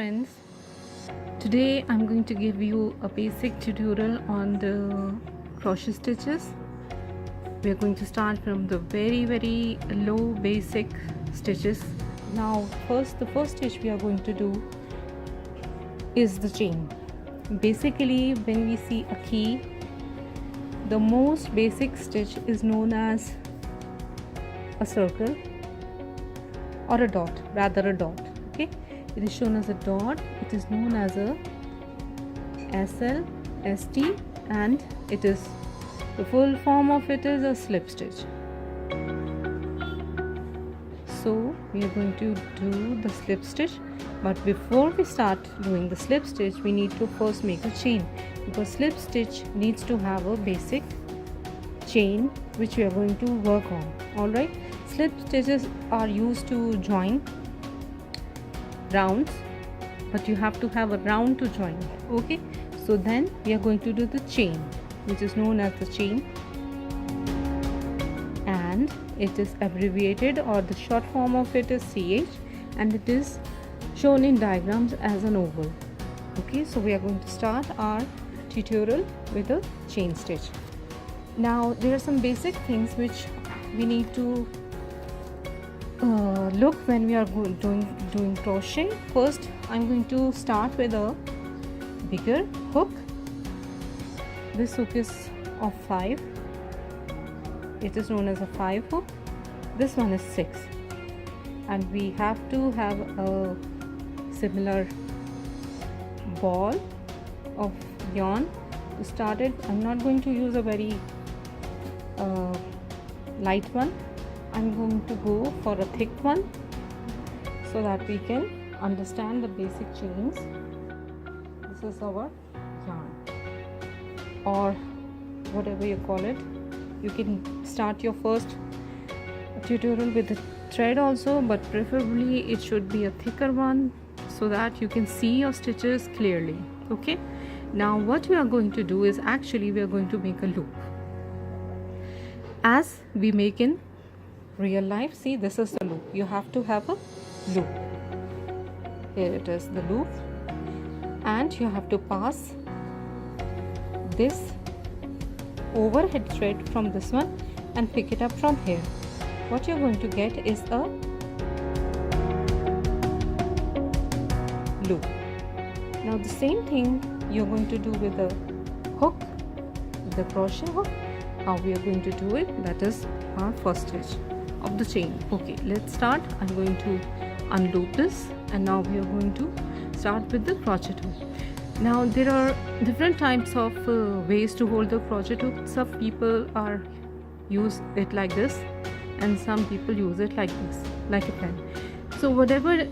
friends, today I'm going to give you a basic tutorial on the crochet stitches. We are going to start from the very low basic stitches. Now the first stitch we are going to do is the chain. Basically, when we see a key, the most basic stitch is known as a circle or a dot, rather a dot. Okay, it is shown as a dot. It is known as a SL, ST, and it is the full form of it is a slip stitch. So we are going to do the slip stitch, but before we start doing the slip stitch, we need to first make a chain, because slip stitch needs to have a basic chain which we are going to work on. All right, slip stitches are used to join rounds, but you have to have a round to join. Okay, so then we are going to do the chain, which is known as the chain, and it is abbreviated, or the short form of it is CH, and it is shown in diagrams as an oval. Okay, so we are going to start our tutorial with a chain stitch. Now there are some basic things which we need to look when we are doing crochet. First, I'm going to start with a bigger hook. This hook is of 5. It is known as a 5 hook. This one is 6, and we have to have a similar ball of yarn to start it. I'm not going to use a very light one. I'm going to go for a thick one so that we can understand the basic chains. This is our yarn, or whatever you call it. You can start your first tutorial with the thread also, but preferably it should be a thicker one so that you can see your stitches clearly. Okay, now what we are going to do is, actually we are going to make a loop as we make in real life. See, this is the loop. You have to have a loop. Here it is, the loop, and you have to pass this overhead thread from this one and pick it up from here. What you're going to get is a loop. Now the same thing you're going to do with the hook, the crochet hook. How we are going to do it, that is our first stitch of the chain. Okay, let's start. I'm going to unloop this, and now we are going to start with the crochet hook. Now there are different types of ways to hold the crochet hook. Some people use it like this, and some people use it like this, like a pen. So whatever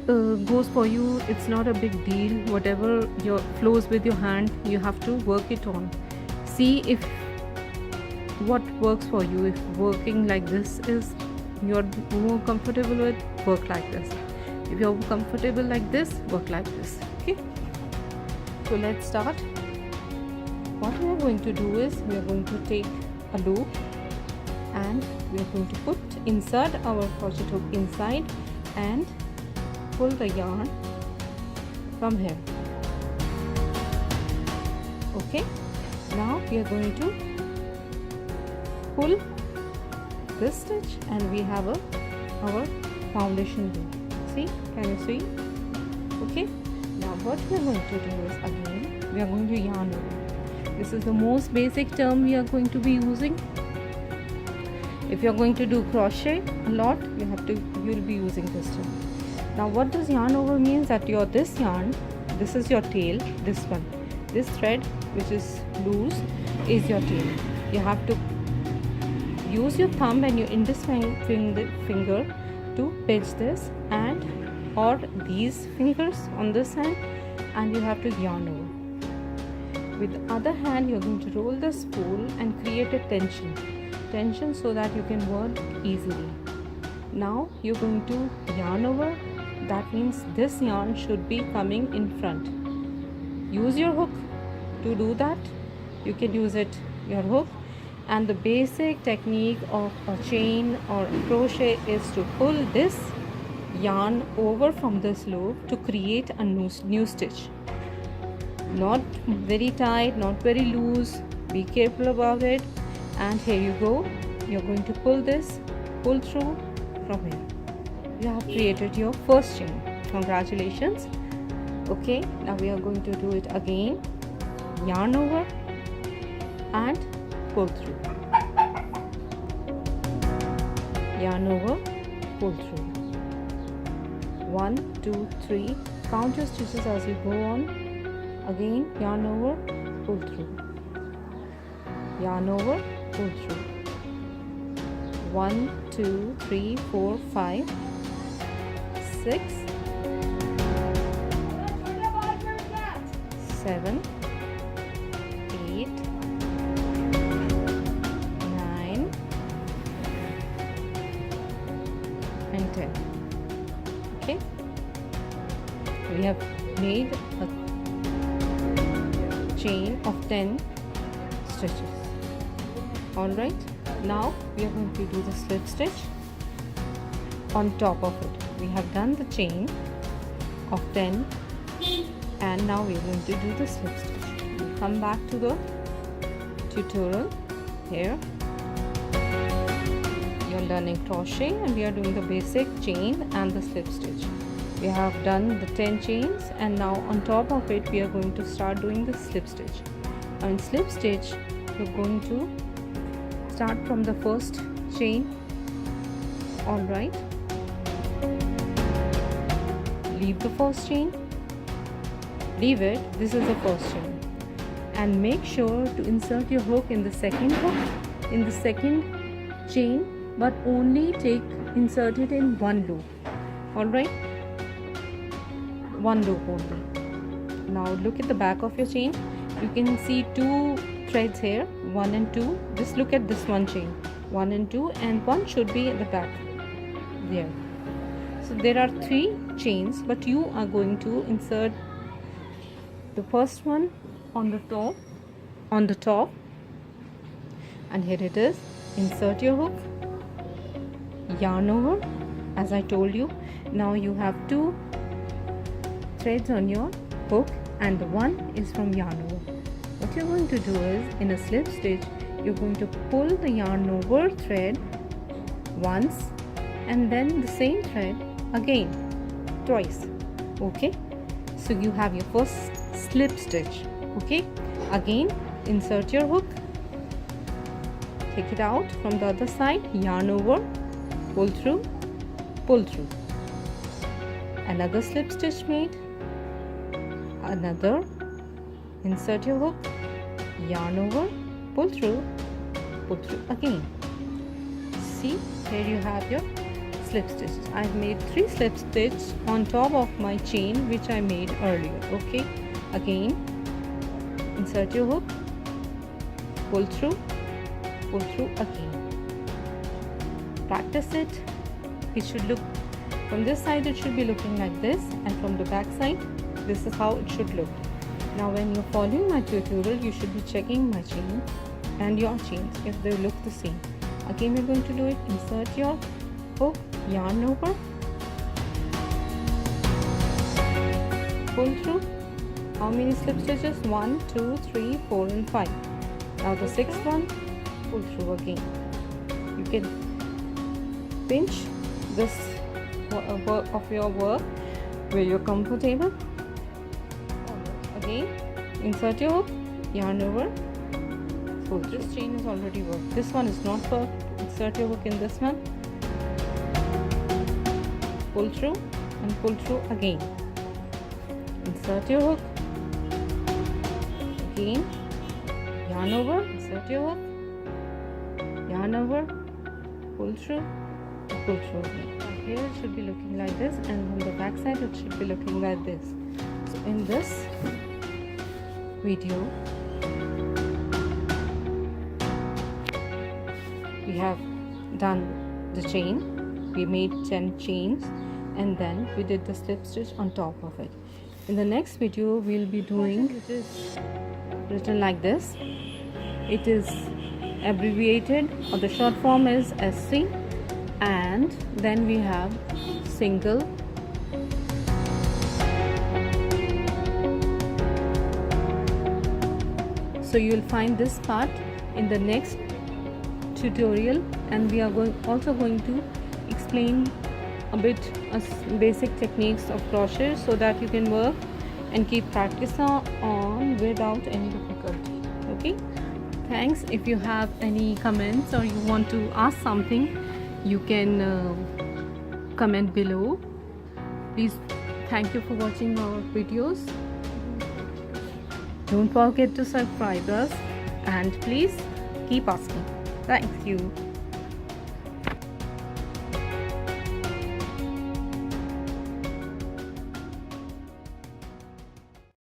goes for you, it's not a big deal. Whatever flows with your hand, you have to work it on. See if what works for you. If working like this is you're more comfortable with, work like this. If you're comfortable like this, work like this. Okay, so let's start. What we are going to do is, we are going to take a loop and we are going to put inside our crochet hook inside and pull the yarn from here. Okay, now we are going to pull this stitch, and we have our foundation loop. See, can you see? Okay, now what we are going to do is, again we are going to yarn over. This is the most basic term we are going to be using. If you are going to do crochet a lot, you'll be using this term. Now what does yarn over means? That this yarn, this is your tail, this one, this thread which is loose is your tail. You have to use your thumb and your index finger to pinch this, and or these fingers on this hand, and you have to yarn over. With the other hand, you're going to roll the spool and create a tension so that you can work easily. Now you're going to yarn over. That means this yarn should be coming in front. Use your hook to do that. You can use your hook. And the basic technique of a chain or a crochet is to pull this yarn over from this loop to create a new stitch. Not very tight, not very loose. Be careful about it. And here you go. You're going to pull through from here. You have created your first chain. Congratulations. Okay, now we are going to do it again. Yarn over and pull through. Yarn over, pull through. 1, 2, 3. Count your stitches as you go on. Again, yarn over, pull through. Yarn over, pull through. 1, 2, 3, 4, 5, 6, 7, 8, 9 and 10. Okay, we have made a chain of 10 stitches. Alright, now we are going to do the slip stitch on top of it. We have done the chain of 10 and now we are going to do the slip stitch. We'll come back to the tutorial. Here you are learning crochet and we are doing the basic chain and the slip stitch. We have done the 10 chains and now on top of it we are going to start doing the slip stitch. Now in slip stitch you're going to start from the first chain. Alright, leave the first chain, leave it, this is the first chain, and make sure to insert your hook in the second hook, in the second chain, but only insert it in one loop. Alright, one loop only. Now look at the back of your chain. You can see two threads here, 1 and 2. Just look at this one chain, 1 and 2, and one should be at the back there. So there are 3 chains, but you are going to insert the first one on the top, and here it is. Insert your hook, yarn over as I told you. Now you have 2 threads on your hook and the one is from yarn over. What you're going to do is, in a slip stitch, you're going to pull the yarn over thread once and then the same thread again twice. Okay, so you have your first slip stitch. Okay, again insert your hook, take it out from the other side, yarn over, pull through, another slip stitch made, another, insert your hook, yarn over, pull through again. See, here you have your slip stitches. I've made 3 slip stitches on top of my chain which I made earlier. Okay, again insert your hook, pull through again. Practice it. It should look from this side, it should be looking like this, and from the back side this is how it should look. Now when you're following my tutorial, you should be checking my chain and your chains if they look the same. Again we're going to do it. Insert your hook, yarn over, pull through. How many slip stitches? 1, 2, 3, 4 and 5. Now the 6th one, pull through again. You can pinch this of your work where you're comfortable. Again insert your hook, yarn over, pull. This chain is already worked. This one is not worked. Insert your hook in this one, pull through and pull through again. Insert your hook, again yarn over, insert your hook, yarn over, pull through again. Here it should be looking like this, and on the back side it should be looking like this. So in this video we have done the chain. We made 10 chains and then we did the slip stitch on top of it. In the next video we'll be doing, it is written like this. It is abbreviated, or the short form is SC, and then we have single. So you will find this part in the next tutorial, and we are also going to explain a bit basic techniques of crochet so that you can work and keep practice on without any difficulty. Okay, thanks. If you have any comments or you want to ask something, you can comment below. Please, thank you for watching our videos. Don't forget to subscribe us, and please keep asking. Thank you.